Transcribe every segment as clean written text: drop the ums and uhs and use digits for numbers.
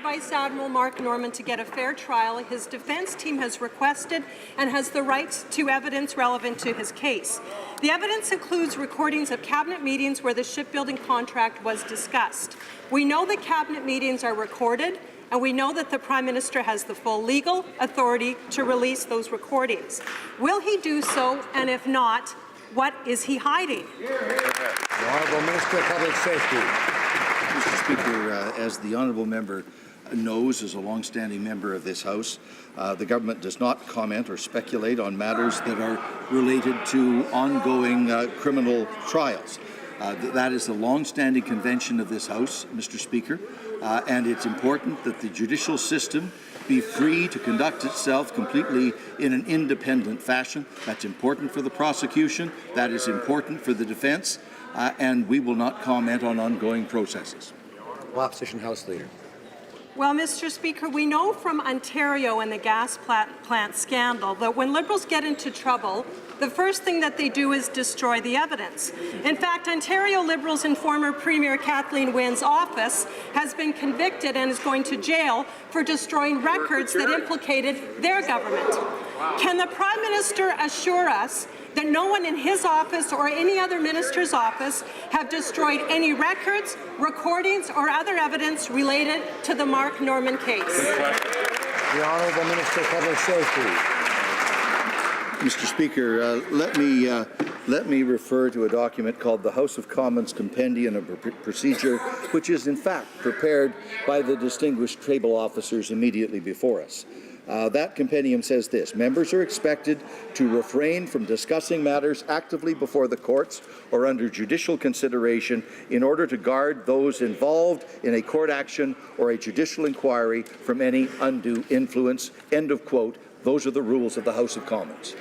Vice Admiral Mark Norman to get a fair trial. His defence team has requested and has the right to evidence relevant to his case. The evidence includes recordings of cabinet meetings where the shipbuilding contract was discussed. We know that cabinet meetings are recorded, and we know that the Prime Minister has the full legal authority to release those recordings. Will he do so, and if not, what is he hiding? The Honourable Minister of Public Safety. Mr. Speaker, as the Honourable Member knows, as a long-standing member of this House, the government does not comment or speculate on matters that are related to ongoing criminal trials. That is the long-standing convention of this House, Mr. Speaker, and it's important that the judicial system be free to conduct itself completely in an independent fashion. That's important for the prosecution, that is important for the defence, and we will not comment on ongoing processes. Opposition House Leader. Well, Mr. Speaker, we know from Ontario and the gas plant scandal that when Liberals get into trouble, the first thing that they do is destroy the evidence. In fact, Ontario Liberals and former Premier Kathleen Wynne's office has been convicted and is going to jail for destroying records that implicated their government. Can the Prime Minister assure us that no one in his office or any other minister's office have destroyed any records, recordings, or other evidence related to the Mark Norman case? The Honourable Minister of Public Safety. Mr. Speaker, let me refer to a document called the House of Commons Compendium of Procedure, which is in fact prepared by the distinguished table officers immediately before us. That compendium says this: members are expected to refrain from discussing matters actively before the courts or under judicial consideration in order to guard those involved in a court action or a judicial inquiry from any undue influence. End of quote. Those are the rules of the House of Commons.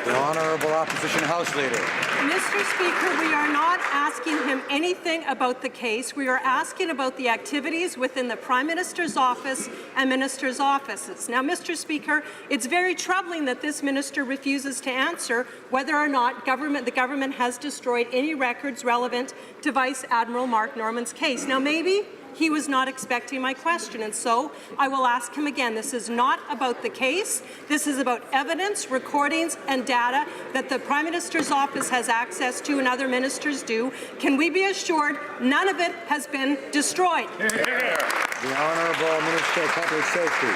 The Honourable Opposition House Leader. Mr. Speaker, we are not asking him anything about the case. We are asking about the activities within the Prime Minister's office and ministers' offices. Now, Mr. Speaker, it's very troubling that this minister refuses to answer whether or not the government has destroyed any records relevant to Vice Admiral Mark Norman's case. Now, maybe he was not expecting my question, and so I will ask him again. This is not about the case. This is about evidence, recordings, and data that the Prime Minister's office has access to and other ministers do. Can we be assured none of it has been destroyed? The Honourable Minister of Public Safety.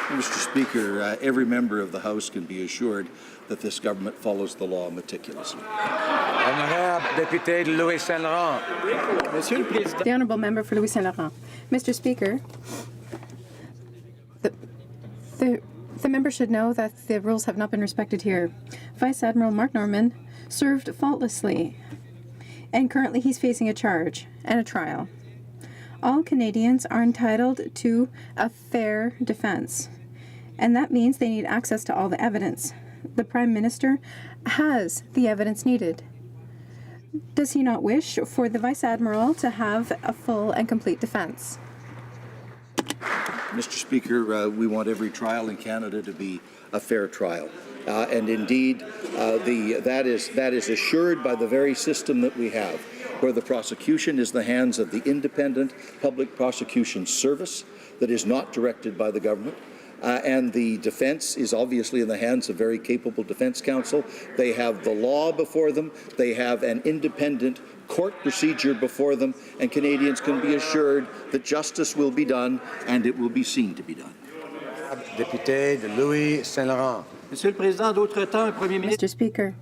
Mr. Speaker, every member of the House can be assured that this government follows the law meticulously. The Honourable Member for Louis Saint Laurent. Mr. Speaker, the member should know that the rules have not been respected here. Vice Admiral Mark Norman served faultlessly, and currently he's facing a charge and a trial. All Canadians are entitled to a fair defence, and that means they need access to all the evidence. The Prime Minister has the evidence needed. Does he not wish for the Vice Admiral to have a full and complete defence? Mr. Speaker, we want every trial in Canada to be a fair trial. And indeed, that is assured by the very system that we have, where the prosecution is in the hands of the Independent Public Prosecution Service that is not directed by the government. And the defence is obviously in the hands of very capable defence counsel. They have the law before them. They have an independent court procedure before them, and Canadians can be assured that justice will be done and it will be seen to be done. Député de Louis Saint Laurent. Mr. Speaker,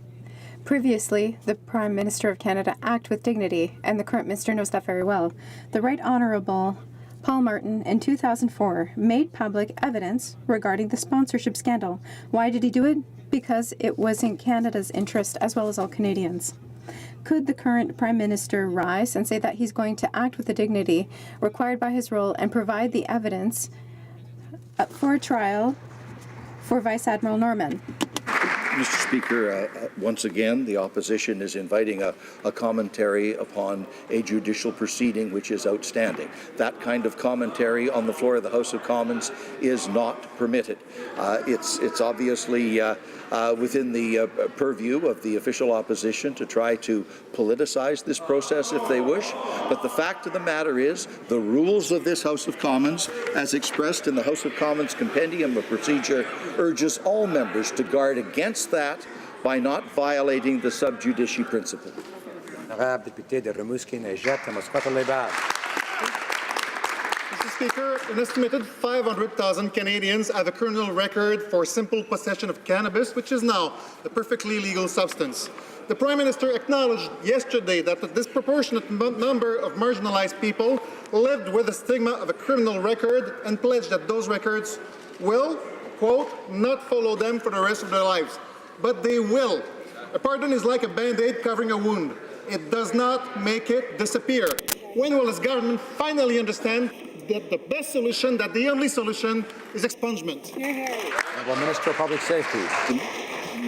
previously, the Prime Minister of Canada acted with dignity, and the current minister knows that very well. The Right Honourable Paul Martin, in 2004, made public evidence regarding the sponsorship scandal. Why did he do it? Because it was in Canada's interest as well as all Canadians. Could the current Prime Minister rise and say that he's going to act with the dignity required by his role and provide the evidence for a trial for Vice Admiral Norman? Mr. Speaker, once again, the opposition is inviting a commentary upon a judicial proceeding which is outstanding. That kind of commentary on the floor of the House of Commons is not permitted. It's obviously within the purview of the official opposition to try to politicize this process if they wish, but the fact of the matter is the rules of this House of Commons, as expressed in the House of Commons Compendium of Procedure, urges all members to guard against that by not violating the sub judice principle. Honorable député de Rimouski-Neigette, Mr. Speaker, an estimated 500,000 Canadians have a criminal record for simple possession of cannabis, which is now a perfectly legal substance. The Prime Minister acknowledged yesterday that a disproportionate number of marginalized people lived with the stigma of a criminal record and pledged that those records will, quote, not follow them for the rest of their lives. But they will. A pardon is like a Band-Aid covering a wound. It does not make it disappear. When will this government finally understand that the best solution, that the only solution, is expungement? Honourable Minister of Public Safety.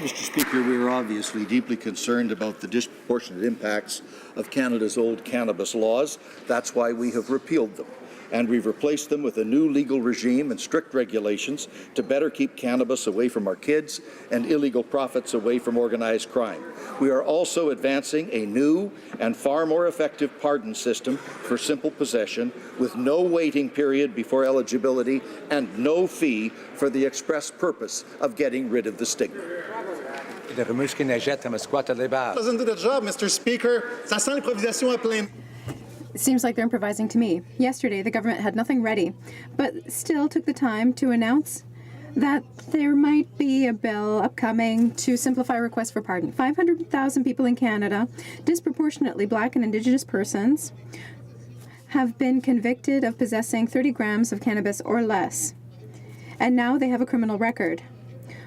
Mr. Speaker, we are obviously deeply concerned about the disproportionate impacts of Canada's old cannabis laws. That's why we have repealed them. And we've replaced them with a new legal regime and strict regulations to better keep cannabis away from our kids and illegal profits away from organized crime. We are also advancing a new and far more effective pardon system for simple possession with no waiting period before eligibility and no fee for the express purpose of getting rid of the stigma. De Rimouski-Neigette, Doesn't do the job, Mr. Speaker. Ça sent l'improvisation à plein. It seems like they're improvising to me. Yesterday, the government had nothing ready, but still took the time to announce that there might be a bill upcoming to simplify requests for pardon. 500,000 people in Canada, disproportionately Black and Indigenous persons, have been convicted of possessing 30 grams of cannabis or less, and now they have a criminal record.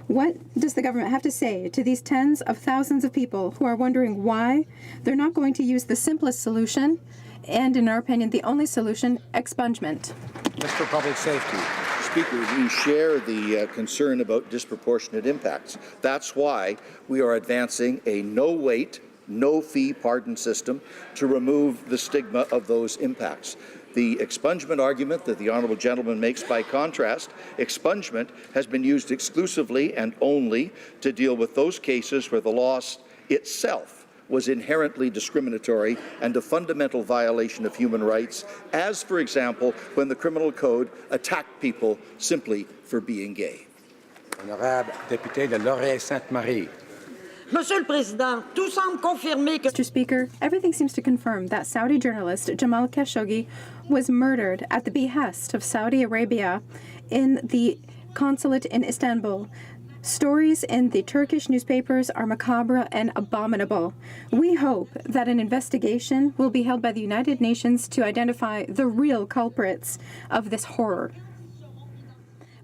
What does the government have to say to these tens of thousands of people who are wondering why they're not going to use the simplest solution, and in our opinion, the only solution, expungement? Mr. Public Safety. Speaker, we share the concern about disproportionate impacts. That's why we are advancing a no-wait, no-fee pardon system to remove the stigma of those impacts. The expungement argument that the honourable gentleman makes, by contrast, expungement has been used exclusively and only to deal with those cases where the law itself was inherently discriminatory and a fundamental violation of human rights, as, for example, when the criminal code attacked people simply for being gay. Honorable député de Laurier-Sainte-Marie. Monsieur le Président, tout semble confirmer que... Mr. Speaker, everything seems to confirm that Saudi journalist Jamal Khashoggi was murdered at the behest of Saudi Arabia in the consulate in Istanbul. Stories in the Turkish newspapers are macabre and abominable. We hope that an investigation will be held by the United Nations to identify the real culprits of this horror.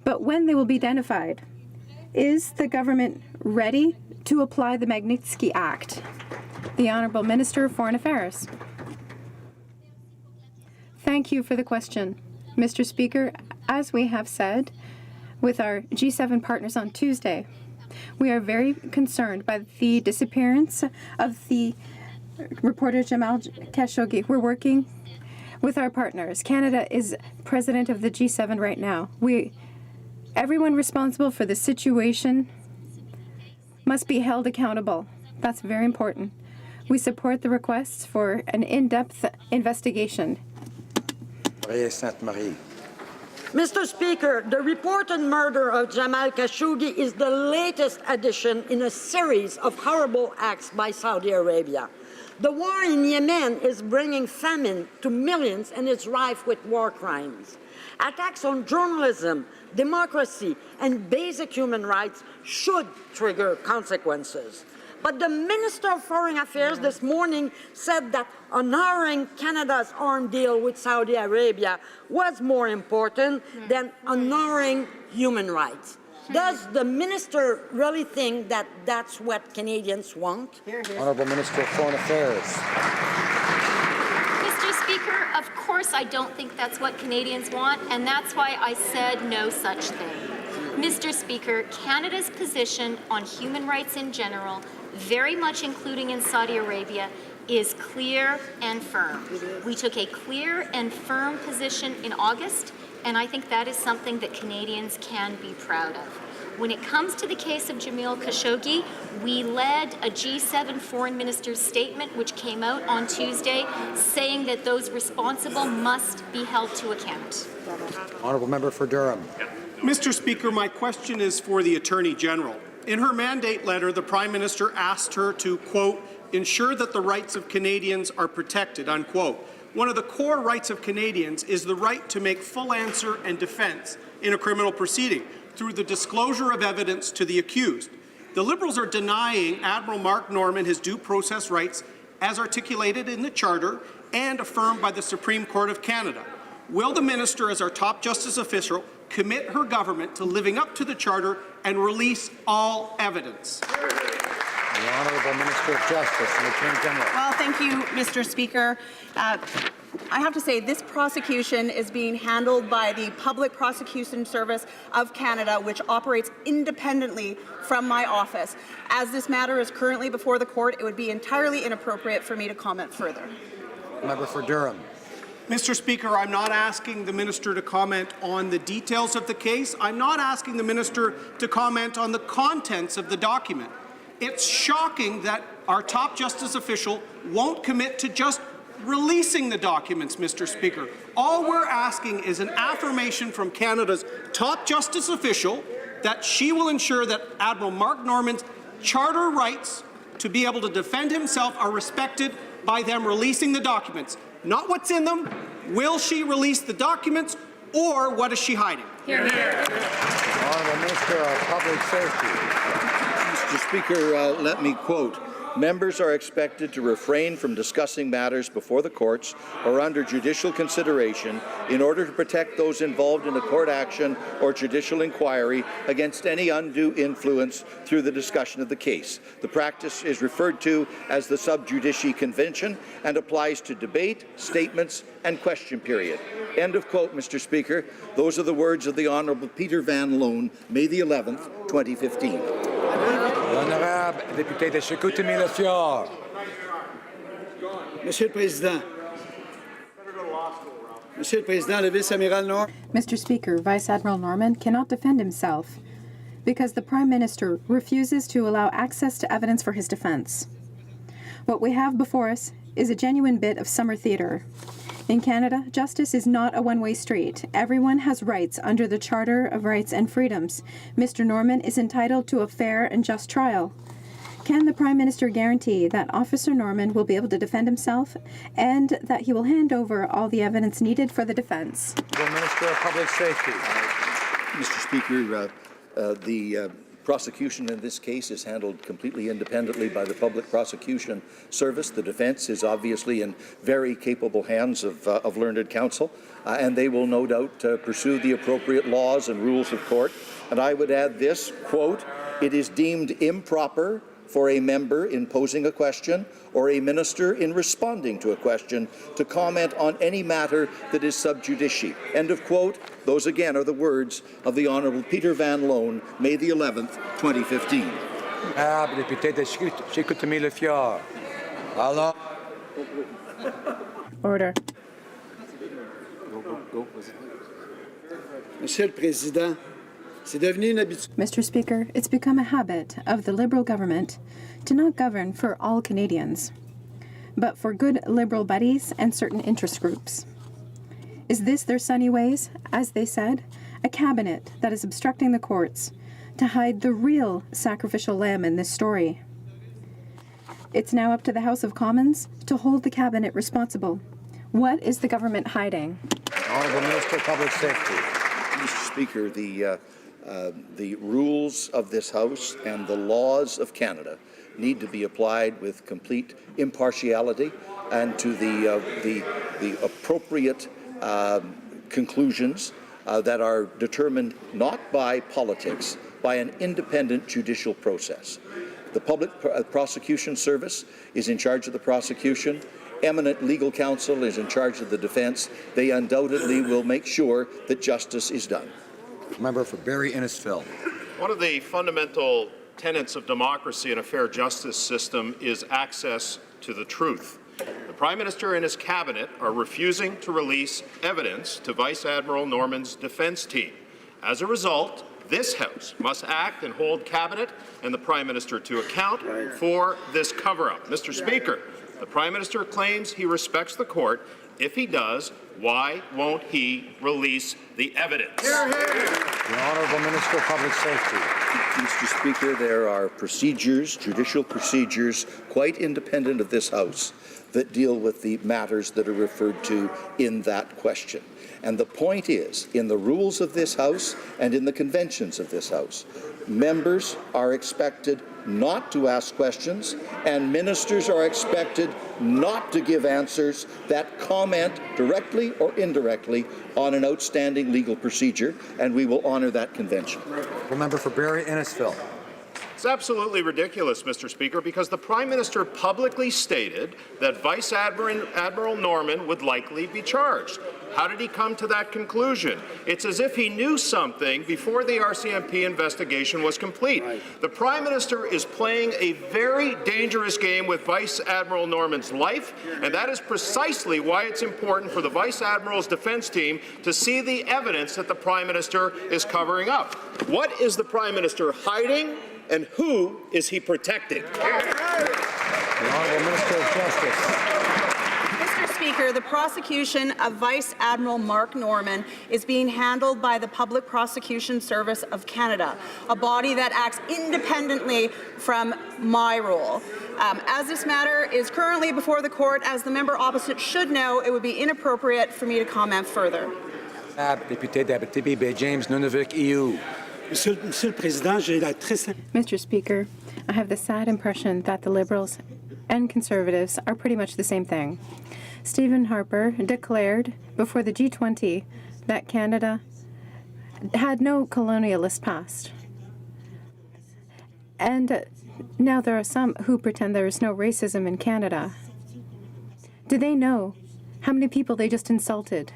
But when they will be identified, is the government ready to apply the Magnitsky Act? The Honourable Minister of Foreign Affairs. Thank you for the question. Mr. Speaker, as we have said with our G7 partners on Tuesday, we are very concerned by the disappearance of the reporter Jamal Khashoggi. We're working with our partners. Canada is president of the G7 right now. Everyone responsible for the situation must be held accountable. That's very important. We support the requests for an in-depth investigation. Laurier-Sainte-Marie. Mr. Speaker, the reported murder of Jamal Khashoggi is the latest addition in a series of horrible acts by Saudi Arabia. The war in Yemen is bringing famine to millions and is rife with war crimes. Attacks on journalism, democracy, and basic human rights should trigger consequences. But the Minister of Foreign Affairs this morning said that honoring Canada's arms deal with Saudi Arabia was more important than honoring human rights. Does the minister really think that that's what Canadians want? Honourable Minister of Foreign Affairs. Mr. Speaker, of course I don't think that's what Canadians want, and that's why I said no such thing. Mr. Speaker, Canada's position on human rights in general, very much including in Saudi Arabia, is clear and firm. We took a clear and firm position in August, and I think that is something that Canadians can be proud of. When it comes to the case of Jamal Khashoggi, we led a G7 foreign ministers statement which came out on Tuesday saying that those responsible must be held to account. Honourable member for Durham. Mr. Speaker, my question is for the Attorney General. In her mandate letter, the Prime Minister asked her to, quote, ensure that the rights of Canadians are protected, unquote. One of the core rights of Canadians is the right to make full answer and defence in a criminal proceeding through the disclosure of evidence to the accused. The Liberals are denying Admiral Mark Norman his due process rights as articulated in the Charter and affirmed by the Supreme Court of Canada. Will the Minister, as our top justice official, commit her government to living up to the Charter and release all evidence? The Honourable Minister of Justice and Attorney General. Well, thank you, Mr. Speaker. I have to say this prosecution is being handled by the Public Prosecution Service of Canada, which operates independently from my office. As this matter is currently before the court, it would be entirely inappropriate for me to comment further. Member for Durham. Mr. Speaker, I'm not asking the Minister to comment on the details of the case. I'm not asking the Minister to comment on the contents of the document. It's shocking that our top justice official won't commit to just releasing the documents, Mr. Speaker. All we're asking is an affirmation from Canada's top justice official that she will ensure that Admiral Mark Norman's charter rights to be able to defend himself are respected by them releasing the documents. Not what's in them. Will she release the documents, or what is she hiding? Hear, hear. Honourable Minister of Public Safety. Mr. Speaker, let me quote, members are expected to refrain from discussing matters before the courts or under judicial consideration in order to protect those involved in a court action or judicial inquiry against any undue influence through the discussion of the case. The practice is referred to as the sub judice convention and applies to debate, statements, and question period. End of quote, Mr. Speaker. Those are the words of the Honourable Peter Van Loan, May the 11th, 2015. L'honorable député de Chicoutimi-Le-Fjord. Monsieur le Président. Monsieur le Président, le vice-amiral Norman. Mr. Speaker, Vice Admiral Norman cannot defend himself because the Prime Minister refuses to allow access to evidence for his defense. What we have before us is a genuine bit of summer theatre. In Canada, justice is not a one-way street. Everyone has rights under the Charter of Rights and Freedoms. Mr. Norman is entitled to a fair and just trial. Can the Prime Minister guarantee that Officer Norman will be able to defend himself and that he will hand over all the evidence needed for the defense? The Minister of Public Safety. Mr. Speaker, the prosecution in this case is handled completely independently by the Public Prosecution Service. The defence is obviously in very capable hands of learned counsel, and they will no doubt pursue the appropriate laws and rules of court. And I would add this, quote, it is deemed improper for a member in posing a question or a minister in responding to a question to comment on any matter that is sub judice. End of quote. Those again are the words of the Honourable Peter Van Loan, May the 11th, 2015. Honorable député de Chicoutimi-Le-Fjord. Alors. Order. Monsieur le Président, c'est devenu une habitude. Mr. Speaker, it's become a habit of the Liberal government to not govern for all Canadians, but for good Liberal buddies and certain interest groups. Is this their sunny ways, as they said? A cabinet that is obstructing the courts to hide the real sacrificial lamb in this story. It's now up to the House of Commons to hold the cabinet responsible. What is the government hiding? Honourable Minister of Public Safety. Mr. Speaker, the rules of this House and the laws of Canada need to be applied with complete impartiality and to the appropriate conclusions that are determined not by politics, by an independent judicial process. The Public Prosecution Service is in charge of the prosecution. Eminent legal counsel is in charge of the defense. They undoubtedly will make sure that justice is done. Member for Barrie Innisfil. One of the fundamental tenets of democracy and a fair justice system is access to the truth. The Prime Minister and his cabinet are refusing to release evidence to Vice Admiral Norman's defence team. As a result, this House must act and hold Cabinet and the Prime Minister to account for this cover-up. Mr. Speaker, the Prime Minister claims he respects the court. If he does, why won't he release the evidence? The Honourable Minister of Public Safety. Mr. Speaker, there are procedures, judicial procedures, quite independent of this House, that deal with the matters that are referred to in that question. And the point is, in the rules of this House and in the conventions of this House, members are expected not to ask questions, and ministers are expected not to give answers that comment directly or indirectly on an outstanding legal procedure, and we will honour that convention. The member for Barrie Innisfil. It's absolutely ridiculous, Mr. Speaker, because the Prime Minister publicly stated that Vice Admiral Norman would likely be charged. How did he come to that conclusion? It's as if he knew something before the RCMP investigation was complete. The Prime Minister is playing a very dangerous game with Vice Admiral Norman's life, and that is precisely why it's important for the Vice Admiral's defense team to see the evidence that the Prime Minister is covering up. What is the Prime Minister hiding, and who is he protecting? The Honourable Minister of Justice. Mr. Speaker, the prosecution of Vice Admiral Mark Norman is being handled by the Public Prosecution Service of Canada, a body that acts independently from my role. As this matter is currently before the court, as the member opposite should know, it would be inappropriate for me to comment further. Député d'Abitibi, James Nunavik, EU. Mr. Speaker, I have the sad impression that the Liberals and Conservatives are pretty much the same thing. Stephen Harper declared before the G20 that Canada had no colonialist past. And now there are some who pretend there is no racism in Canada. Do they know how many people they just insulted?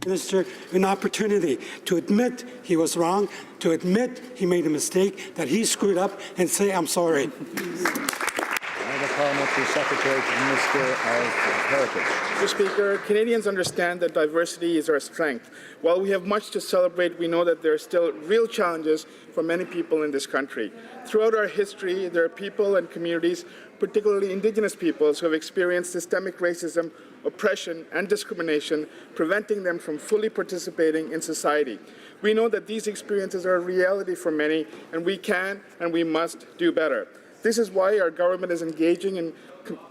Minister, an opportunity to admit he was wrong, to admit he made a mistake, that he screwed up, and say, I'm sorry. The Parliamentary Secretary to the Minister of Heritage. Mr. Speaker, Canadians understand that diversity is our strength. While we have much to celebrate, we know that there are still real challenges for many people in this country. Throughout our history, there are people and communities, particularly Indigenous peoples, who have experienced systemic racism, oppression, and discrimination, preventing them from fully participating in society. We know that these experiences are a reality for many, and we can and we must do better. This is why our government is engaging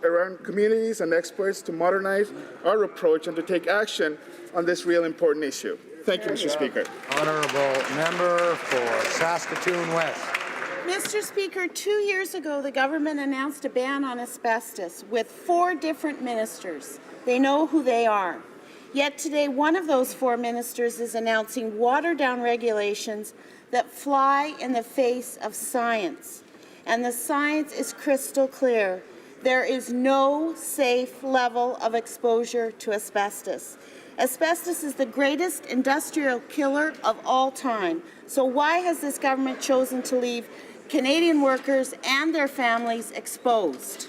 around communities and experts to modernize our approach and to take action on this real important issue. Thank you, Mr. Speaker. Honourable member for Saskatoon West. Mr. Speaker, 2 years ago, the government announced a ban on asbestos with 4 different ministers. They know who they are. Yet today, one of those 4 ministers is announcing watered-down regulations that fly in the face of science. And the science is crystal clear. There is no safe level of exposure to asbestos. Asbestos is the greatest industrial killer of all time. So why has this government chosen to leave Canadian workers and their families exposed?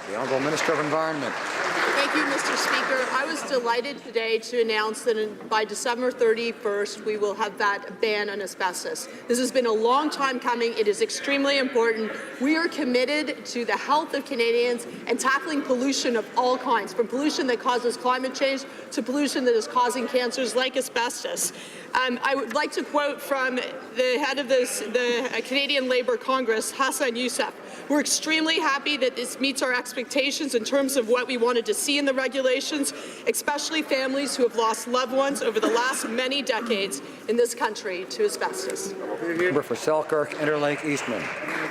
The Honourable Minister of Environment. Thank you, Mr. Speaker. I was delighted today to announce that by December 31st, we will have that ban on asbestos. This has been a long time coming. It is extremely important. We are committed to the health of Canadians and tackling pollution of all kinds, from pollution that causes climate change to pollution that is causing cancers like asbestos. I would like to quote from the head of the Canadian Labour Congress, Hassan Youssef. We're extremely happy that this meets our expectations in terms of what we wanted to see in the regulations, especially families who have lost loved ones over the last many decades in this country to asbestos. Member for Selkirk, Interlake, Eastman.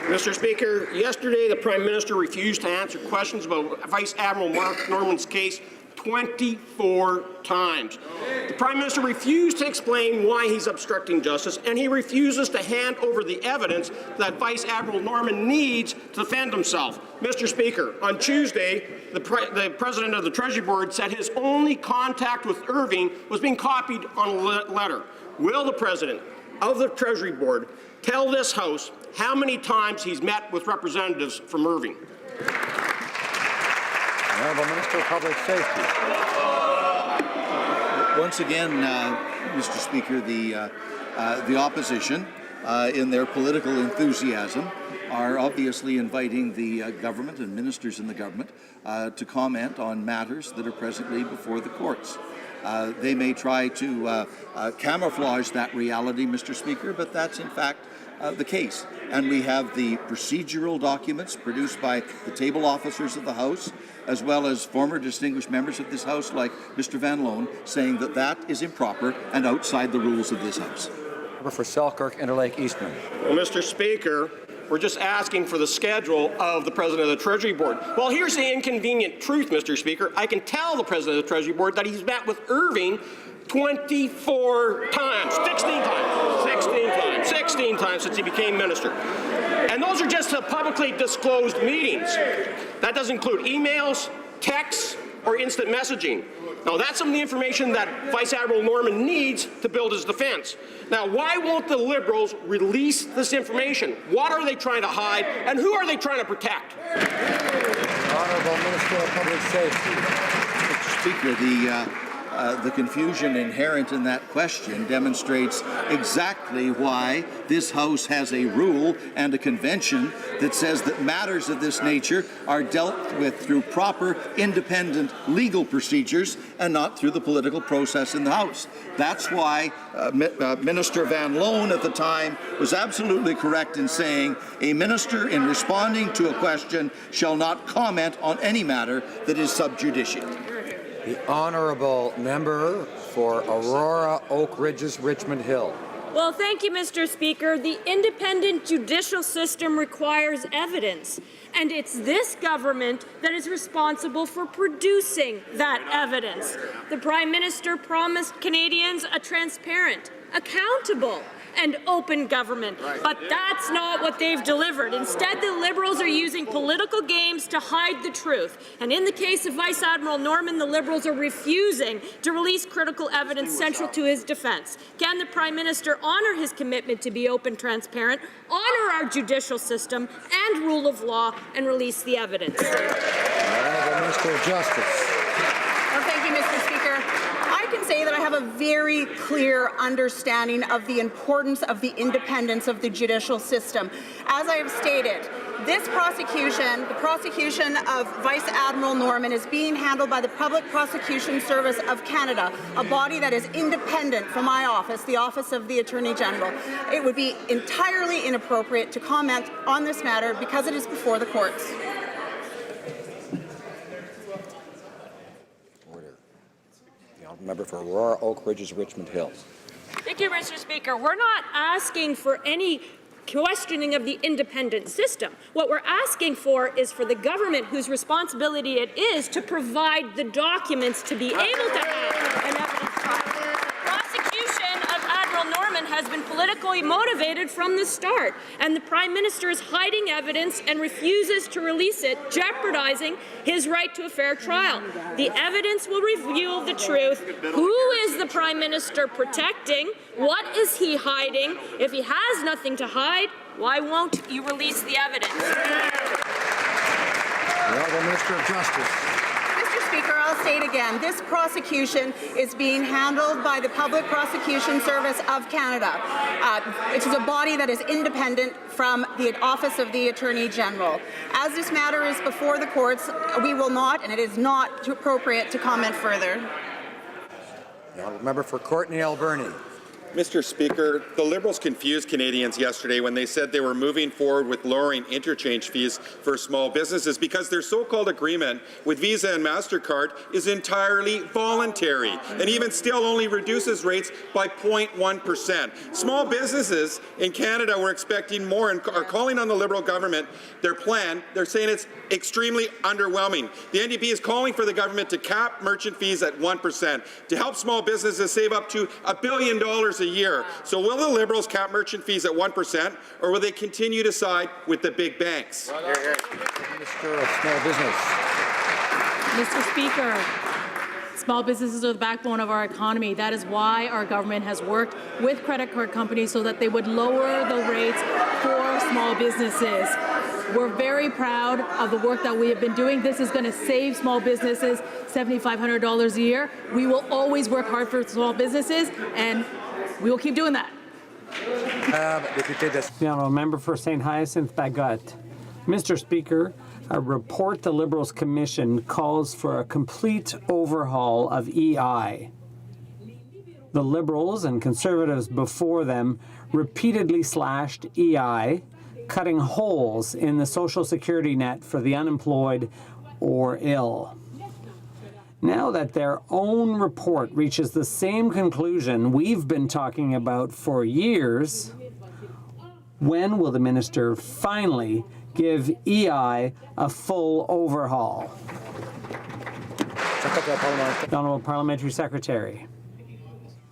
Mr. Speaker, yesterday the Prime Minister refused to answer questions about Vice Admiral Mark Norman's case 24 times. The Prime Minister refused to explain why he's obstructing justice, and he refuses to hand over the evidence that Vice Admiral Norman needs to defend himself. Mr. Speaker, on Tuesday, the President of the Treasury Board said his only contact with Irving was being copied on a letter. Will the President of the Treasury Board tell this House how many times he's met with representatives from Irving? Honourable Minister of Public Safety. Once again, Mr. Speaker, the opposition, in their political enthusiasm, are obviously inviting the government and ministers in the government to comment on matters that are presently before the courts. They may try to camouflage that reality, Mr. Speaker, but that's in fact the case. And we have the procedural documents produced by the table officers of the House, as well as former distinguished members of this House like Mr. Van Loan, saying that that is improper and outside the rules of this House. For Selkirk, Interlake, Eastman. Well, Mr. Speaker, we're just asking for the schedule of the President of the Treasury Board. Well, here's the inconvenient truth, Mr. Speaker. I can tell the President of the Treasury Board that he's met with Irving 24 times, 16 times since he became minister. And those are just the publicly disclosed meetings. That doesn't include emails, texts, or instant messaging. Now, that's some of the information that Vice Admiral Norman needs to build his defense. Now, why won't the Liberals release this information? What are they trying to hide, and who are they trying to protect? Honourable Minister of Public Safety. Mr. Speaker, the confusion inherent in that question demonstrates exactly why this House has a rule and a convention that says that matters of this nature are dealt with through proper, independent legal procedures and not through the political process in the House. That's why Minister Van Loan at the time was absolutely correct in saying a minister in responding to a question shall not comment on any matter that is sub judice. The Honourable Member for Aurora, Oak Ridges, Richmond Hill. Well, thank you, Mr. Speaker. The independent judicial system requires evidence, and it's this government that is responsible for producing that evidence. The Prime Minister promised Canadians a transparent, accountable, and open government. But that's not what they've delivered. Instead, the Liberals are using political games to hide the truth. And in the case of Vice Admiral Norman, the Liberals are refusing to release critical evidence central to his defense. Can the Prime Minister honour his commitment to be open, transparent, honour our judicial system and rule of law, and release the evidence? Honourable Minister of Justice. Well, thank you, Mr. Speaker. I can say that I have a very clear understanding of the importance of the independence of the judicial system. As I have stated, this prosecution, the prosecution of Vice Admiral Norman, is being handled by the Public Prosecution Service of Canada, a body that is independent from my office, the Office of the Attorney General. It would be entirely inappropriate to comment on this matter because it is before the courts. Member for Aurora, Oak Ridges, Richmond Hill. Thank you, Mr. Speaker. We're not asking for any questioning of the independent system. What we're asking for is for the government, whose responsibility it is, to provide the documents to be able to have an evidence trial. Prosecution of Admiral Norman has been politically motivated from the start, and the Prime Minister is hiding evidence and refuses to release it, jeopardizing his right to a fair trial. The evidence will reveal the truth. Who is the Prime Minister protecting? What is he hiding? If he has nothing to hide, why won't you release the evidence? The Honourable Minister of Justice. Mr. Speaker, I'll say it again. This prosecution is being handled by the Public Prosecution Service of Canada, which is a body that is independent from the Office of the Attorney General. As this matter is before the courts, we will not, and it is not appropriate to comment further. The Honourable Member for Courtenay, Alberni. Mr. Speaker, the Liberals confused Canadians yesterday when they said they were moving forward with lowering interchange fees for small businesses because their so-called agreement with Visa and MasterCard is entirely voluntary and even still only reduces rates by 0.1%. Small businesses in Canada were expecting more and are calling on the Liberal government. Their plan, they're saying it's extremely underwhelming. The NDP is calling for the government to cap merchant fees at 1% to help small businesses save up to $1 billion a year. So will the Liberals cap merchant fees at 1%, or will they continue to side with the big banks? Minister of Small Business. Mr. Speaker, small businesses are the backbone of our economy. That is why our government has worked with credit card companies so that they would lower the rates for small businesses. We're very proud of the work that we have been doing. This is going to save small businesses $7,500 a year. We will always work hard for small businesses, and we will keep doing that. The honourable member for St. Hyacinthe Bagot. Mr. Speaker, a report the Liberals Commission calls for a complete overhaul of EI. The Liberals and Conservatives before them repeatedly slashed EI, cutting holes in the social security net for the unemployed or ill. Now that their own report reaches the same conclusion we've been talking about for years, when will the minister finally give EI a full overhaul? The Honourable Parliamentary Secretary.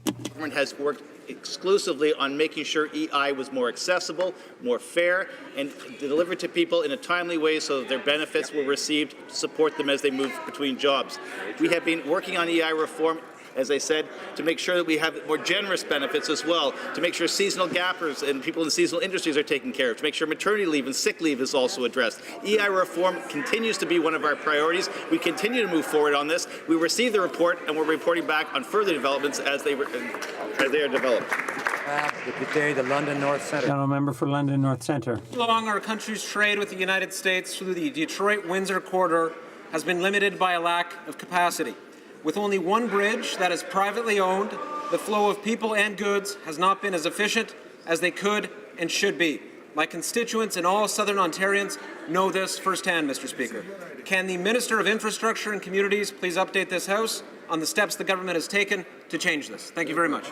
The government has worked exclusively on making sure EI was more accessible, more fair, and delivered to people in a timely way so that their benefits were received to support them as they move between jobs. We have been working on EI reform, as I said, to make sure that we have more generous benefits as well, to make sure seasonal gappers and people in the seasonal industries are taken care of, to make sure maternity leave and sick leave is also addressed. EI reform continues to be one of our priorities. We continue to move forward on this. We received the report and we're reporting back on further developments as they are developed. The London North Centre. Honourable member for London North Centre. Along our country's trade with the United States through the Detroit-Windsor corridor has been limited by a lack of capacity. With only one bridge that is privately owned, the flow of people and goods has not been as efficient as they could and should be. My constituents and all Southern Ontarians know this firsthand, Mr. Speaker. Can the Minister of Infrastructure and Communities please update this House on the steps the government has taken to change this? Thank you very much.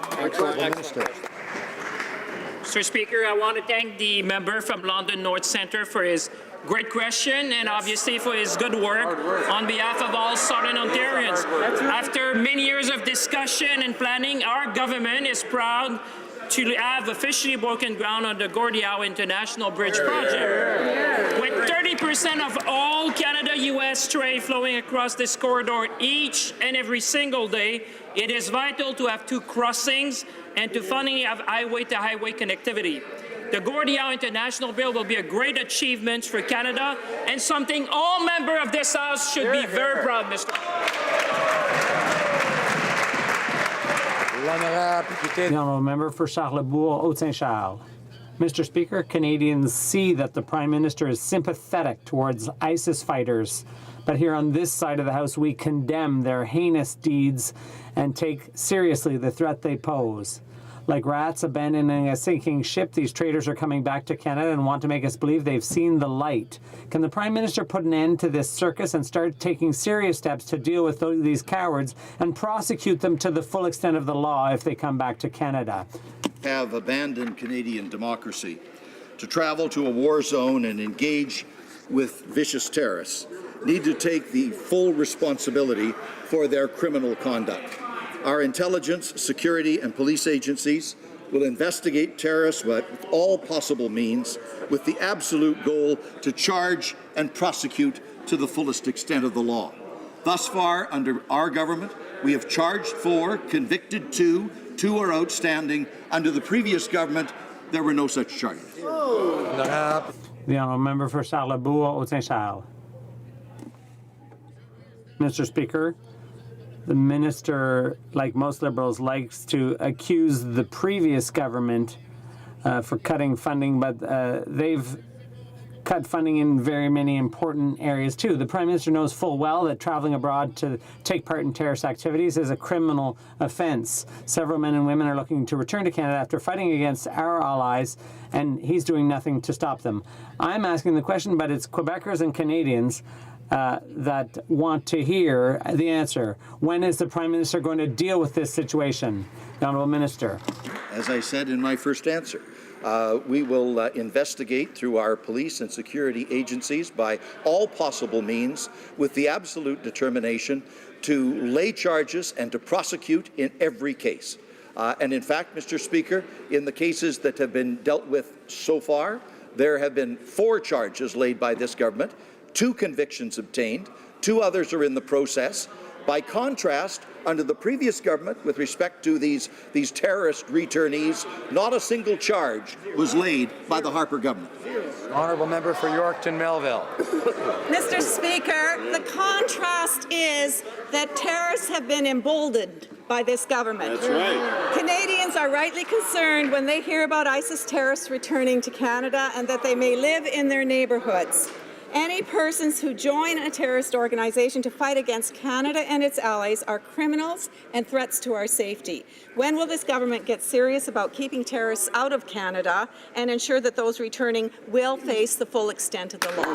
Mr. Speaker, I want to thank the member from London North Centre for his great question and obviously for his good work on behalf of all Southern Ontarians. After many years of discussion and planning, our government is proud to have officially broken ground on the Gordie Howe International Bridge project. With 30% of all Canada-US trade flowing across this corridor each and every single day, it is vital to have two crossings and to finally have highway-to-highway connectivity. The Gordie Howe International Bill will be a great achievement for Canada and something all members of this House should be very proud, Mr. The honourable member for Charlebourg, Haute-Saint-Charles. Mr. Speaker, Canadians see that the Prime Minister is sympathetic towards ISIS fighters, but here on this side of the House we condemn their heinous deeds and take seriously the threat they pose. Like rats abandoning a sinking ship, these traitors are coming back to Canada and want to make us believe they've seen the light. Can the Prime Minister put an end to this circus and start taking serious steps to deal with these cowards and prosecute them to the full extent of the law if they come back to Canada? Have abandoned Canadian democracy to travel to a war zone and engage with vicious terrorists need to take the full responsibility for their criminal conduct. Our intelligence, security, and police agencies will investigate terrorists with all possible means with the absolute goal to charge and prosecute to the fullest extent of the law. Thus far, under our government, we have charged 4, convicted 2, 2 are outstanding. Under the previous government, there were no such charges. The honourable member for Charlebourg, Haute-Saint-Charles. Mr. Speaker, the minister, like most Liberals, likes to accuse the previous government for cutting funding, but they've cut funding in very many important areas too. The Prime Minister knows full well that traveling abroad to take part in terrorist activities is a criminal offence. Several men and women are looking to return to Canada after fighting against our allies, and he's doing nothing to stop them. I'm asking the question, but it's Quebecers and Canadians that want to hear the answer. When is the Prime Minister going to deal with this situation? The Honourable Minister. As I said in my first answer, we will investigate through our police and security agencies by all possible means with the absolute determination to lay charges and to prosecute in every case. And in fact, Mr. Speaker, in the cases that have been dealt with so far, there have been 4 charges laid by this government, 2 convictions obtained, 2 others are in the process. By contrast, under the previous government, with respect to these terrorist returnees, not a single charge was laid by the Harper government. Honourable member for Yorkton Melville. Mr. Speaker, the contrast is that terrorists have been emboldened by this government. That's right. Canadians are rightly concerned when they hear about ISIS terrorists returning to Canada and that they may live in their neighbourhoods. Any persons who join a terrorist organization to fight against Canada and its allies are criminals and threats to our safety. When will this government get serious about keeping terrorists out of Canada and ensure that those returning will face the full extent of the law?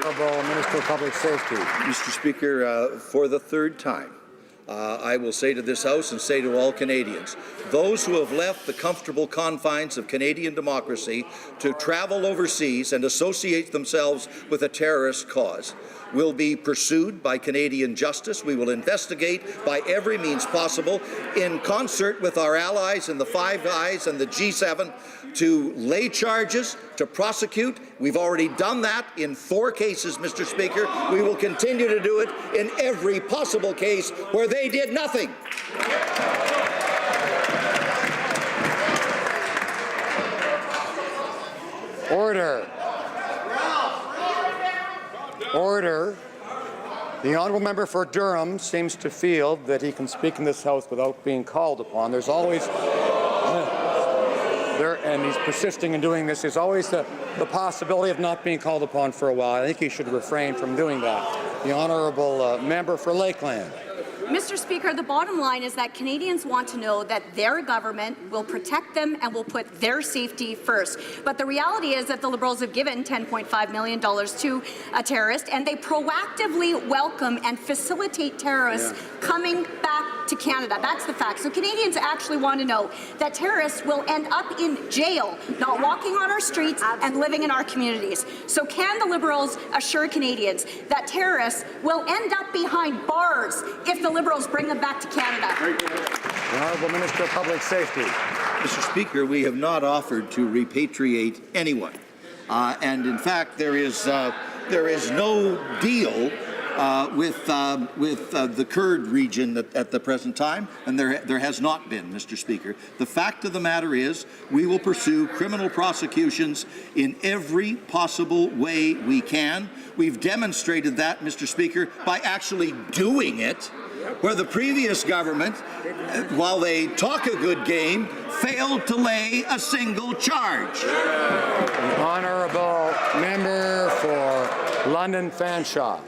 Honourable Minister of Public Safety. Mr. Speaker, for the 3rd time, I will say to this House and say to all Canadians, those who have left the comfortable confines of Canadian democracy to travel overseas and associate themselves with a terrorist cause will be pursued by Canadian justice. We will investigate by every means possible in concert with our allies in the Five Eyes and the G7 to lay charges, to prosecute. We've already done that in 4 cases, Mr. Speaker. We will continue to do it in every possible case where they did nothing. Order. Order. The honourable member for Durham seems to feel that he can speak in this House without being called upon. There's always, and he's persisting in doing this, there's always the possibility of not being called upon for a while. I think he should refrain from doing that. The honourable member for Lakeland. Mr. Speaker, the bottom line is that Canadians want to know that their government will protect them and will put their safety first. But the reality is that the Liberals have given $10.5 million to a terrorist, and they proactively welcome and facilitate terrorists coming back to Canada. That's the fact. So Canadians actually want to know that terrorists will end up in jail, not walking on our streets and living in our communities. So can the Liberals assure Canadians that terrorists will end up behind bars if the Liberals bring them back to Canada? The Honourable Minister of Public Safety. Mr. Speaker, we have not offered to repatriate anyone. And in fact, there is no deal with the Kurd region at the present time, and there has not been, Mr. Speaker. The fact of the matter is we will pursue criminal prosecutions in every possible way we can. We've demonstrated that, Mr. Speaker, by actually doing it, where the previous government, while they talk a good game, failed to lay a single charge. The honourable member for London Fanshawe.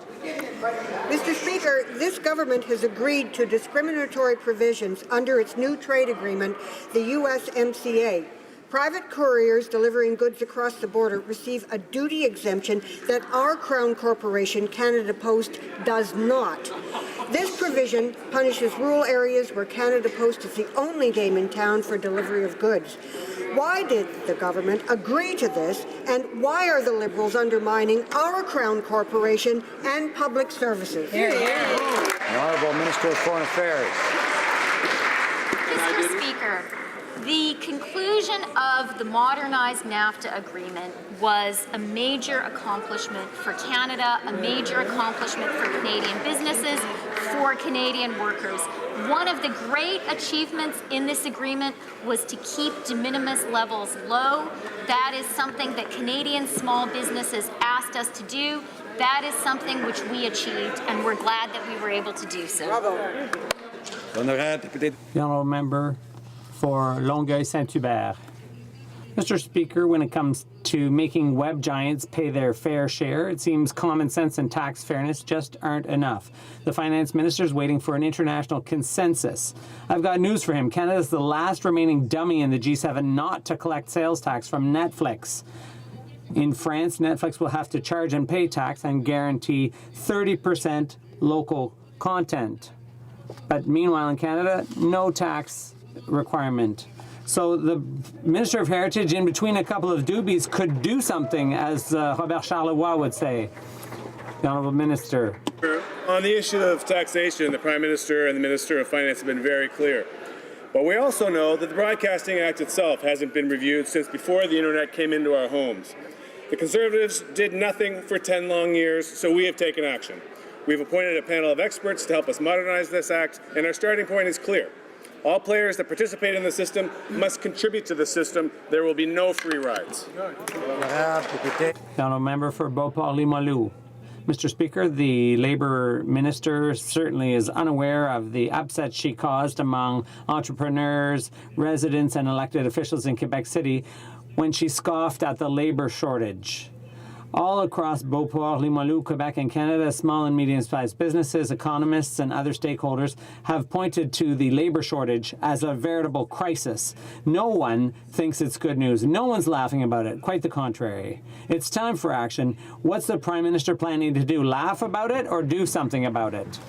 Mr. Speaker, this government has agreed to discriminatory provisions under its new trade agreement, the USMCA. Private couriers delivering goods across the border receive a duty exemption that our Crown Corporation, Canada Post, does not. This provision punishes rural areas where Canada Post is the only game in town for delivery of goods. Why did the government agree to this, and why are the Liberals undermining our Crown Corporation and public services? The Honourable Minister of Foreign Affairs. Mr. Speaker, the conclusion of the modernized NAFTA agreement was a major accomplishment for Canada, a major accomplishment for Canadian businesses, for Canadian workers. One of the great achievements in this agreement was to keep de minimis levels low. That is something that Canadian small businesses asked us to do. That is something which we achieved, and we're glad that we were able to do so. The honourable member for Longueuil-Saint-Hubert. Mr. Speaker, when it comes to making web giants pay their fair share, it seems common sense and tax fairness just aren't enough. The finance minister is waiting for an international consensus. I've got news for him. Canada is the last remaining dummy in the G7 not to collect sales tax from Netflix. In France, Netflix will have to charge and pay tax and guarantee 30% local content. But meanwhile in Canada, no tax requirement. So the Minister of Heritage, in between a couple of doobies, could do something, as Robert Charlevoix would say. The Honourable Minister. On the issue of taxation, the Prime Minister and the Minister of Finance have been very clear. But we also know that the Broadcasting Act itself hasn't been reviewed since before the Internet came into our homes. The Conservatives did nothing for 10 long years, so we have taken action. We've appointed a panel of experts to help us modernize this act, and our starting point is clear. All players that participate in the system must contribute to the system. There will be no free rides. The Honourable Member for Beauport-Limoilou. Mr. Speaker, the Labour Minister certainly is unaware of the upset she caused among entrepreneurs, residents and elected officials in Quebec City when she scoffed at the labour shortage. All across Beauport, Limoilou, Quebec and Canada, small and medium-sized businesses, economists and other stakeholders have pointed to the labour shortage as a veritable crisis. No one thinks it's good news. No one's laughing about it. Quite the contrary. It's time for action. What's the Prime Minister planning to do? Laugh about it or do something about it?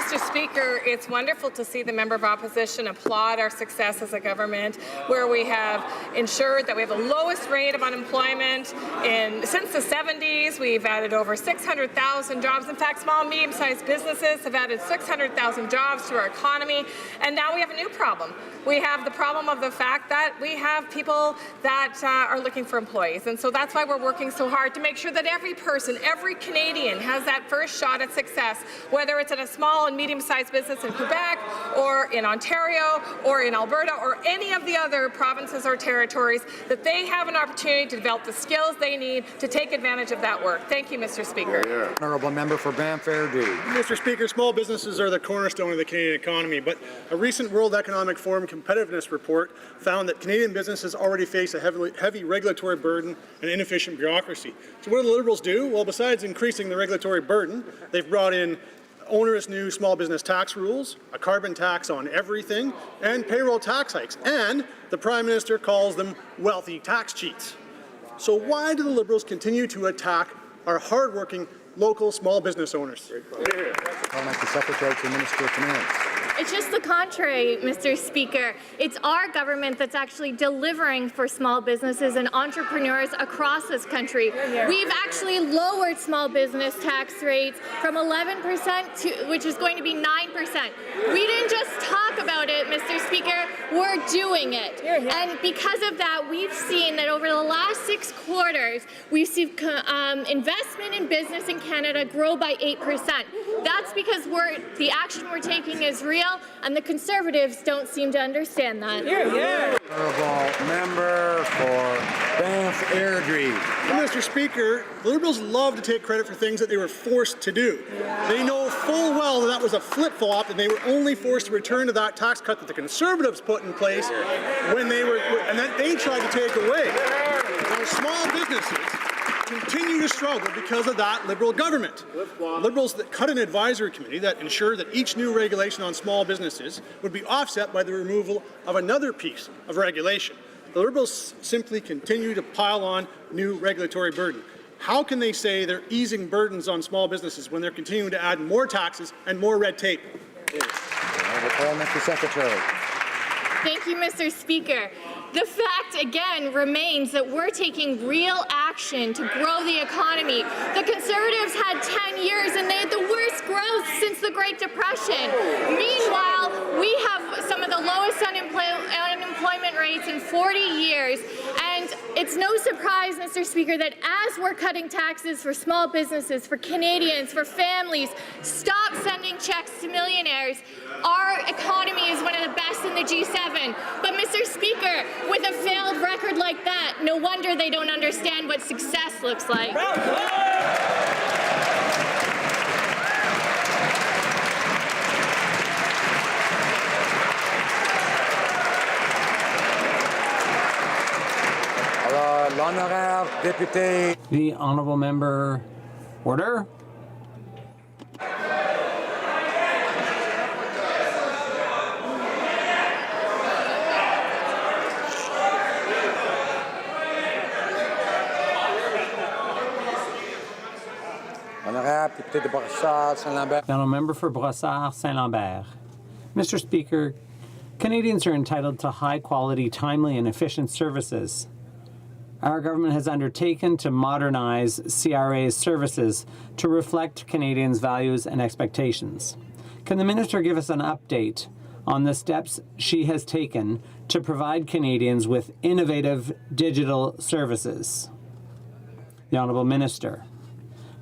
Mr. Speaker, it's wonderful to see the Member of Opposition applaud our success as a government, where we have ensured that we have the lowest rate of unemployment since the 70s. We've added over 600,000 jobs. In fact, small and medium-sized businesses have added 600,000 jobs to our economy. And now we have a new problem. We have the problem of the fact that we have people that are looking for employees. And so that's why we're working so hard to make sure that every person, every Canadian has that first shot at success, whether it's in a small and medium-sized business in Quebec or in Ontario or in Alberta or any of the other provinces or territories, that they have an opportunity to develop the skills they need to take advantage of that work. Thank you, Mr. Speaker. Honourable Member for Banff-Airdrie. Mr. Speaker, small businesses are the cornerstone of the Canadian economy, but a recent World Economic Forum competitiveness report found that Canadian businesses already face a heavy regulatory burden and inefficient bureaucracy. So what do the Liberals do? Well, besides increasing the regulatory burden, they've brought in onerous new small business tax rules, a carbon tax on everything, and payroll tax hikes. And the Prime Minister calls them wealthy tax cheats. So why do the Liberals continue to attack our hardworking local small business owners? The Secretary to the Minister of Finance. It's just the contrary, Mr. Speaker. It's our government that's actually delivering for small businesses and entrepreneurs across this country. We've actually lowered small business tax rates from 11% to, which is going to be 9%. We didn't just talk about it, Mr. Speaker, we're doing it. And because of that, we've seen that over the last 6 quarters, we've seen investment in business in Canada grow by 8%. That's because the action we're taking is real, and the Conservatives don't seem to understand that. Honourable Member for Banff-Airdrie. Mr. Speaker, the Liberals love to take credit for things that they were forced to do. They know full well that that was a flip-flop, and they were only forced to return to that tax cut that the Conservatives put in place when and that they tried to take away. Now, small businesses continue to struggle because of that Liberal government. Liberals that cut an advisory committee that ensured that each new regulation on small businesses would be offset by the removal of another piece of regulation. The Liberals simply continue to pile on new regulatory burden. How can they say they're easing burdens on small businesses when they're continuing to add more taxes and more red tape? Mr. Secretary. Thank you, Mr. Speaker. The fact, again, remains that we're taking real action to grow the economy. The Conservatives had 10 years and they had the worst growth since the Great Depression. Meanwhile, we have some of the lowest unemployment rates in 40 years. And it's no surprise, Mr. Speaker, that as we're cutting taxes for small businesses, for Canadians, for families, stop sending checks to millionaires, our economy is one of the best in the G7. But, Mr. Speaker, with a failed record like that, no wonder they don't understand what success looks like. Honorable député. The honourable member. Order. Honorable député de Brossard, Saint-Lambert. The honourable member for Brossard, Saint-Lambert. Mr. Speaker, Canadians are entitled to high-quality, timely and efficient services. Our government has undertaken to modernize CRA's services to reflect Canadians' values and expectations. Can the Minister give us an update on the steps she has taken to provide Canadians with innovative digital services? The Honourable Minister.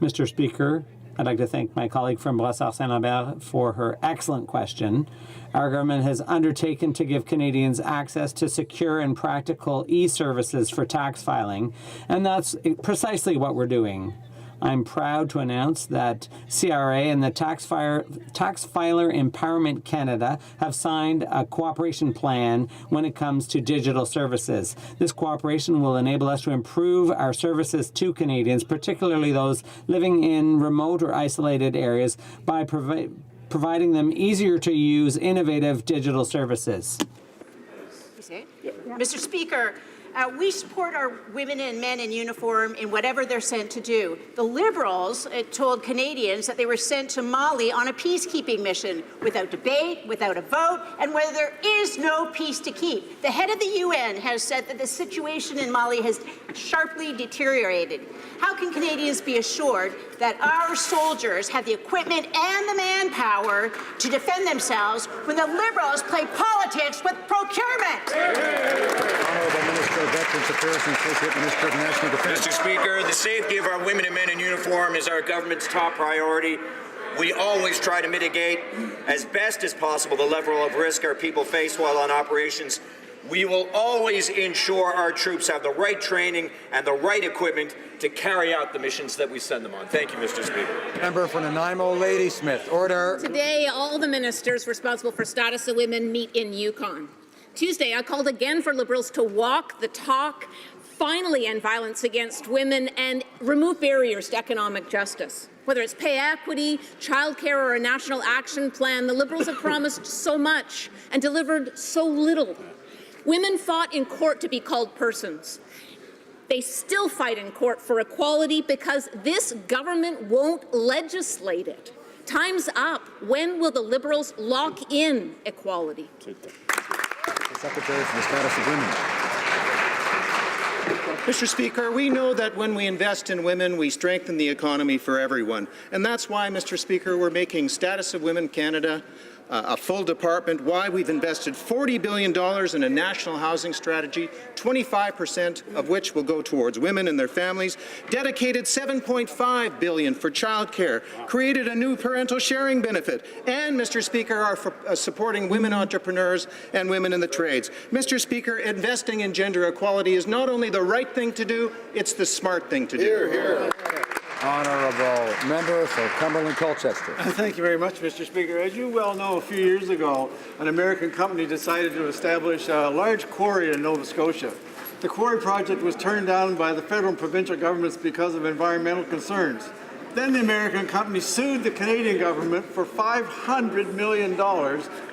Mr. Speaker, I'd like to thank my colleague from Brossard Saint-Lambert for her excellent question. Our government has undertaken to give Canadians access to secure and practical e-services for tax filing, and that's precisely what we're doing. I'm proud to announce that CRA and the Tax Filer Empowerment Canada have signed a cooperation plan when it comes to digital services. This cooperation will enable us to improve our services to Canadians, particularly those living in remote or isolated areas, by providing them easier to use innovative digital services. Mr. Speaker, we support our women and men in uniform in whatever they're sent to do. The Liberals told Canadians that they were sent to Mali on a peacekeeping mission without debate, without a vote, and where there is no peace to keep. The head of the UN has said that the situation in Mali has sharply deteriorated. How can Canadians be assured that our soldiers have the equipment and the manpower to defend themselves when the Liberals play politics with procurement? Honourable Minister of Veterans Affairs and Associate Minister of National Defence. Mr. Speaker, the safety of our women and men in uniform is our government's top priority. We always try to mitigate as best as possible the level of risk our people face while on operations. We will always ensure our troops have the right training and the right equipment to carry out the missions that we send them on. Thank you, Mr. Speaker. Member for Nanaimo, Ladysmith. Order. Today, all the ministers responsible for status of women meet in Yukon. Tuesday, I called again for Liberals to walk the talk, finally end violence against women, and remove barriers to economic justice. Whether it's pay equity, childcare, or a national action plan, the Liberals have promised so much and delivered so little. Women fought in court to be called persons. They still fight in court for equality because this government won't legislate it. Time's up. When will the Liberals lock in equality? Secretary for the Status of Women. Mr. Speaker, we know that when we invest in women, we strengthen the economy for everyone. And that's why, Mr. Speaker, we're making Status of Women Canada a full department, why we've invested $40 billion in a national housing strategy, 25% of which will go towards women and their families, dedicated $7.5 billion for childcare, created a new parental sharing benefit, and, Mr. Speaker, are supporting women entrepreneurs and women in the trades. Mr. Speaker, investing in gender equality is not only the right thing to do, it's the smart thing to do. Hear, hear. Honourable member for Cumberland Colchester. Thank you very much, Mr. Speaker. As you well know, a few years ago, an American company decided to establish a large quarry in Nova Scotia. The quarry project was turned down by the federal and provincial governments because of environmental concerns. Then the American company sued the Canadian government for $500 million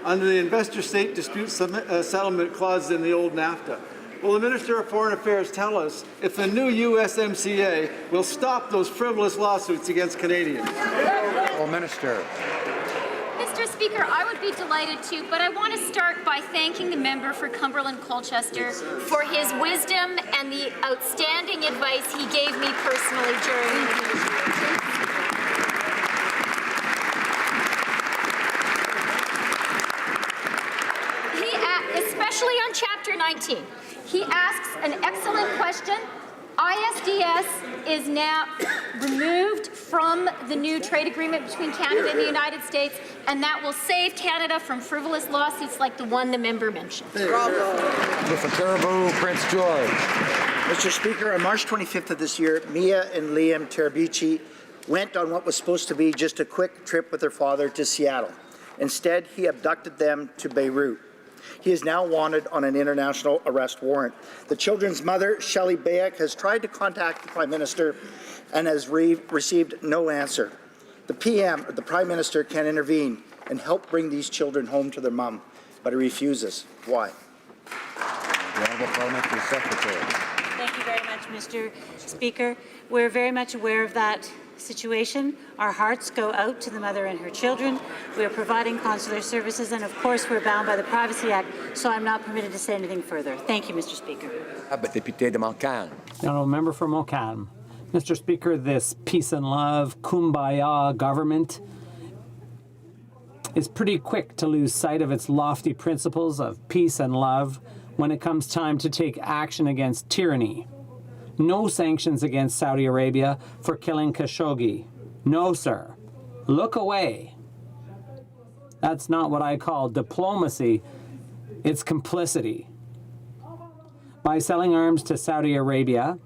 under the investor-state dispute settlement clause in the old NAFTA. Will the Minister of Foreign Affairs tell us if the new USMCA will stop those frivolous lawsuits against Canadians? Well, Minister. Mr. Speaker, I would be delighted to, but I want to start by thanking the member for Cumberland Colchester for his wisdom and the outstanding advice he gave me personally during the meeting. Especially on Chapter 19. He asks an excellent question. ISDS is now removed from the new trade agreement between Canada and the United States, and that will save Canada from frivolous lawsuits like the one the member mentioned. Bravo. For Caribou, Prince George. Mr. Speaker, on March 25th of this year, Mia and Liam Terabici went on what was supposed to be just a quick trip with their father to Seattle. Instead, he abducted them to Beirut. He is now wanted on an international arrest warrant. The children's mother, Shelley Bayek, has tried to contact the Prime Minister and has received no answer. The PM, or the Prime Minister, can intervene and help bring these children home to their mum, but he refuses. Why? The Honourable Parliamentary Secretary. Thank you very much, Mr. Speaker. We're very much aware of that situation. Our hearts go out to the mother and her children. We are providing consular services, and of course we're bound by the Privacy Act, so I'm not permitted to say anything further. Thank you, Mr. Speaker. Député de Montcalm. The Honourable Member for Montcalm. Mr. Speaker, this peace and love, kumbaya government is pretty quick to lose sight of its lofty principles of peace and love when it comes time to take action against tyranny. No sanctions against Saudi Arabia for killing Khashoggi. No, sir. Look away. That's not what I call diplomacy. It's complicity. By selling arms to Saudi Arabia,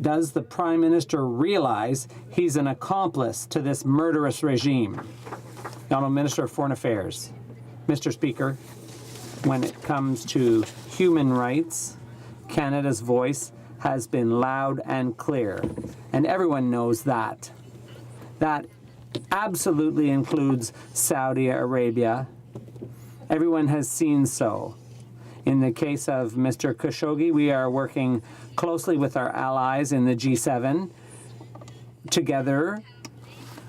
does the Prime Minister realize he's an accomplice to this murderous regime? The Honourable Minister of Foreign Affairs. Mr. Speaker, when it comes to human rights, Canada's voice has been loud and clear, and everyone knows that. That absolutely includes Saudi Arabia. Everyone has seen so. In the case of Mr. Khashoggi, we are working closely with our allies in the G7. Together,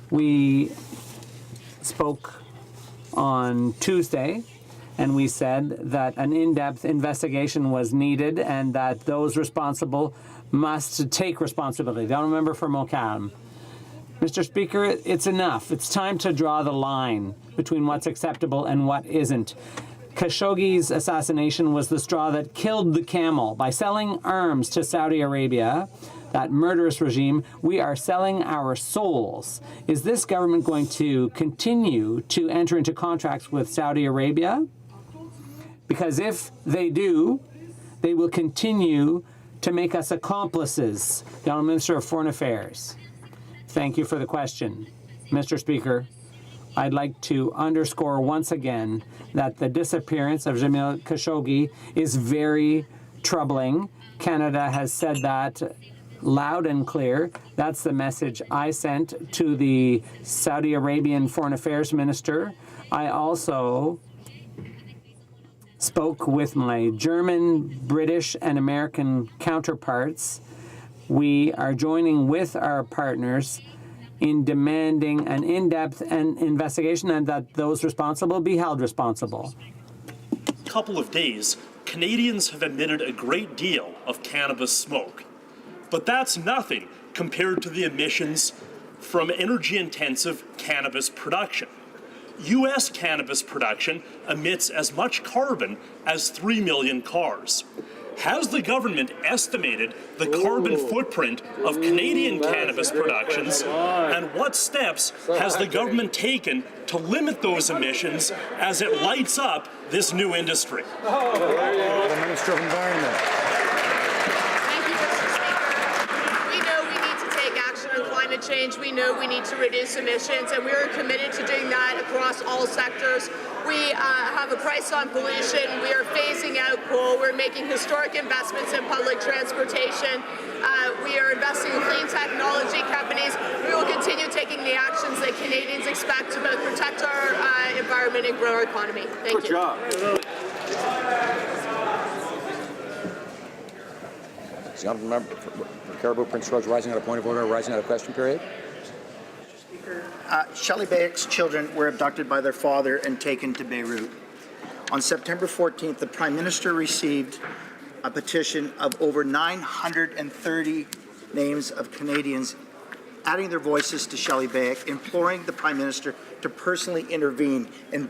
we spoke on Tuesday, and we said that an in-depth investigation was needed and that those responsible must take responsibility. The Honourable Member for Montcalm. Mr. Speaker, it's enough. It's time to draw the line between what's acceptable and what isn't. Khashoggi's assassination was the straw that killed the camel. By selling arms to Saudi Arabia, that murderous regime, we are selling our souls. Is this government going to continue to enter into contracts with Saudi Arabia? Because if they do, they will continue to make us accomplices. The Honourable Minister of Foreign Affairs. Thank you for the question. Mr. Speaker, I'd like to underscore once again that the disappearance of Jamal Khashoggi is very troubling. Canada has said that loud and clear. That's the message I sent to the Saudi Arabian Foreign Affairs Minister. I also spoke with my German, British, and American counterparts. We are joining with our partners in demanding an in-depth investigation and that those responsible be held responsible. Couple of days, Canadians have emitted a great deal of cannabis smoke. But that's nothing compared to the emissions from energy-intensive cannabis production. U.S. cannabis production emits as much carbon as 3 million cars. Has the government estimated the carbon footprint of Canadian cannabis productions, and what steps has the government taken to limit those emissions as it lights up this new industry? The Minister of Environment. Thank you, Mr. Speaker. We know we need to take action on climate change. We know we need to reduce emissions, and we are committed to doing that across all sectors. We have a price on pollution. We are phasing out coal. We're making historic investments in public transportation. We are investing in clean technology companies. We will continue taking the actions that Canadians expect to both protect our environment and grow our economy. Thank you. Good job. The Honourable Member for Caribou Prince George rising out of point of order, rising out of question period. Shelley Bayek's children were abducted by their father and taken to Beirut. On September 14th, the Prime Minister received a petition of over 930 names of Canadians adding their voices to Shelley Bayek, imploring the Prime Minister to personally intervene and